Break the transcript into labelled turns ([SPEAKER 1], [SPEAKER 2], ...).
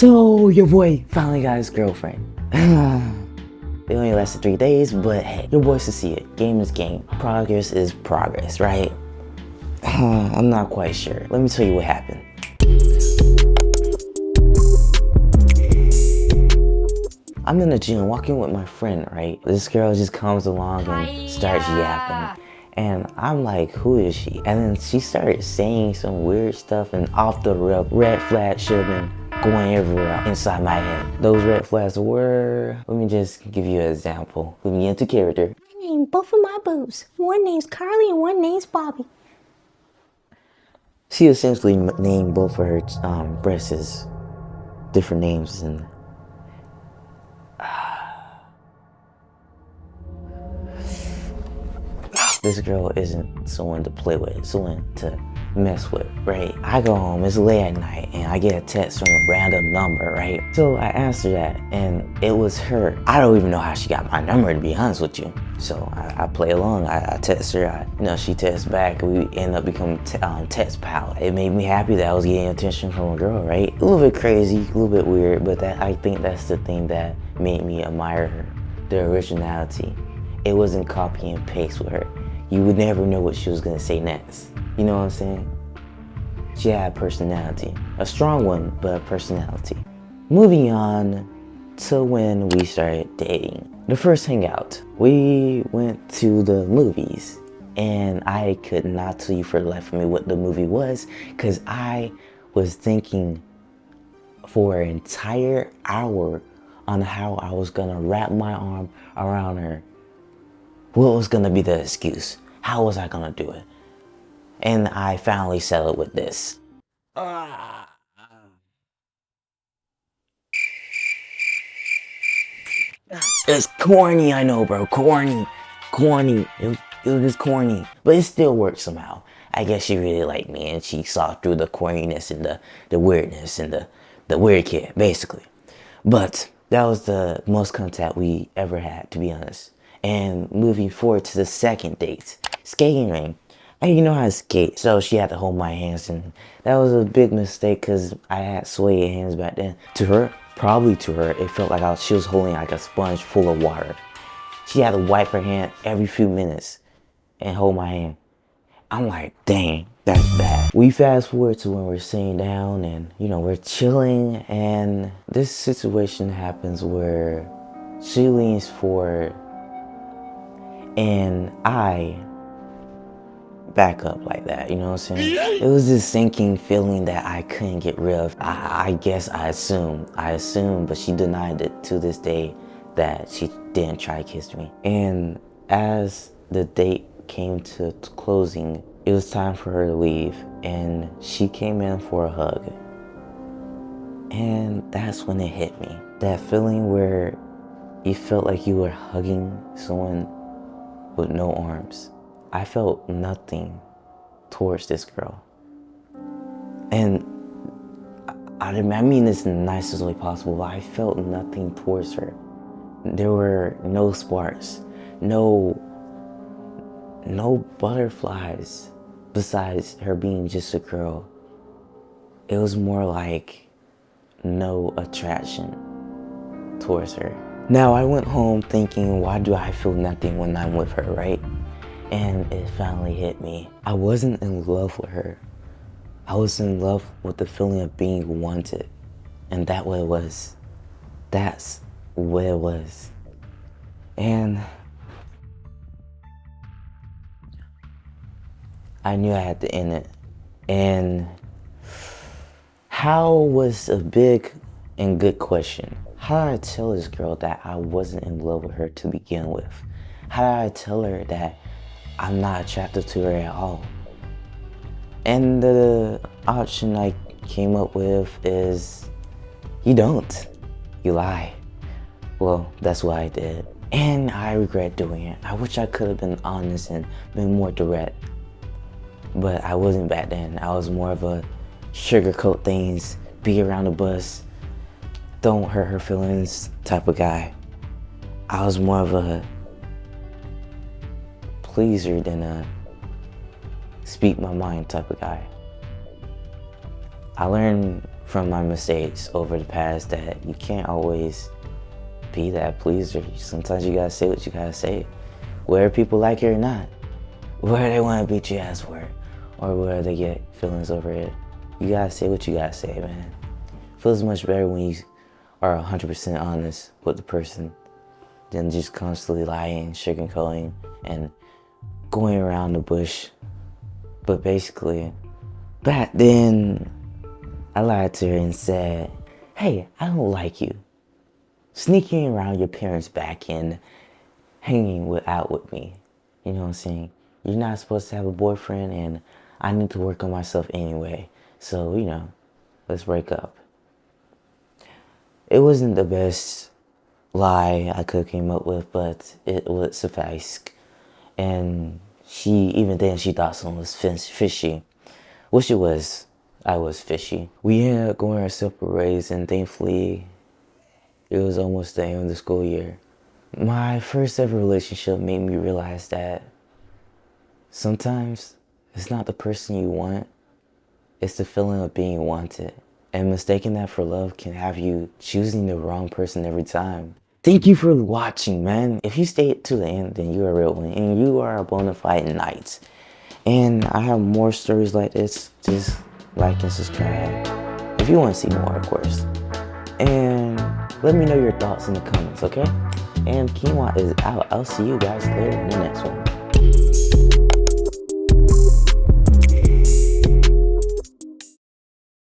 [SPEAKER 1] So your boy finally got his girlfriend. It only lasted 3 days, but hey, your boy should see it. Game is game. Progress is progress, right? I'm not quite sure. Let me tell you what happened. I'm in the gym walking with my friend, right? This girl just comes along and starts yapping. And I'm like, who is she? And then she started saying some weird stuff, and off the rip, red flag should have been going everywhere inside my head. Those red flags were, let me just give you an example. Let me into character.
[SPEAKER 2] I named both of my boobs. One name's Carly and one name's Bobby.
[SPEAKER 1] She essentially named both of her breasts different names, and this girl isn't someone to play with, someone to mess with, right? I go home, it's late at night, and I get a text from a random number, right? So I answer that, and it was her. I don't even know how she got my number, to be honest with you. So I play along, I text her, she texts back, we end up becoming text pal. It made me happy that I was getting attention from a girl, right? A little bit crazy, a little bit weird, but I think that's the thing that made me admire her, the originality. It wasn't copy and paste with her. You would never know what she was gonna say next. You know what I'm saying? She had personality. A strong one, but a personality. Moving on to when we started dating. The first hangout, we went to the movies, and I could not tell you for the life of me what the movie was, because I was thinking for an entire hour on how I was gonna wrap my arm around her. What was gonna be the excuse? How was I gonna do it? And I finally settled with this. It's corny, I know, bro. Corny. It was just corny. But it still worked somehow. I guess she really liked me, and she saw through the corniness and the weirdness and the weird kid, basically. But that was the most contact we ever had, to be honest. And moving forward to the second date, skating ring. You know how to skate, so she had to hold my hands, and that was a big mistake because I had swayed hands back then. To her, probably to her, it felt like she was holding like a sponge full of water. She had to wipe her hand every few minutes and hold my hand. I'm like, dang, that's bad. We fast forward to when we're sitting down and, we're chilling, and this situation happens where she leans forward and I back up like that, you know what I'm saying? It was this sinking feeling that I couldn't get rid of. I guess I assumed, but she denied it to this day that she didn't try to kiss me. And as the date came to closing, it was time for her to leave, and she came in for a hug. And that's when it hit me. That feeling where you felt like you were hugging someone with no arms. I felt nothing towards this girl. And I mean this in the nicest way possible, but I felt nothing towards her. There were no sparks, no butterflies besides her being just a girl. It was more like no attraction towards her. Now I went home thinking, why do I feel nothing when I'm with her, right? And it finally hit me. I wasn't in love with her. I was in love with the feeling of being wanted. And that's what it was. That's what it was. And I knew I had to end it. And how was a big and good question. How did I tell this girl that I wasn't in love with her to begin with? How did I tell her that I'm not attracted to her at all? And the option I came up with is, you don't. You lie. Well, that's what I did. And I regret doing it. I wish I could have been honest and been more direct. But I wasn't back then. I was more of a sugarcoat things, be around the bus, don't hurt her feelings type of guy. I was more of a pleaser than a speak my mind type of guy. I learned from my mistakes over the past that you can't always be that pleaser. Sometimes you gotta say what you gotta say, whether people like it or not, whether they want to beat your ass for it, or whether they get feelings over it. You gotta say what you gotta say, man. Feels much better when you are 100% honest with the person than just constantly lying, sugarcoating, and going around the bush. But basically, back then, I lied to her and said, hey, I don't like you sneaking around your parents' back and hanging out with me. You know what I'm saying? You're not supposed to have a boyfriend, and I need to work on myself anyway. So, let's break up. It wasn't the best lie I could have came up with, but it would suffice. And even then, she thought something was fishy. Which it was. I was fishy. We ended up going our separate ways, and thankfully, it was almost the end of the school year. My first ever relationship made me realize that sometimes it's not the person you want, it's the feeling of being wanted. And mistaking that for love can have you choosing the wrong person every time. Thank you for watching, man. If you stayed to the end, then you're a real one, and you are a bona fide knight. And I have more stories like this. Just like and subscribe if you want to see more, of course. And let me know your thoughts in the comments, okay? And Quinoa is out. I'll see you guys later in the next one.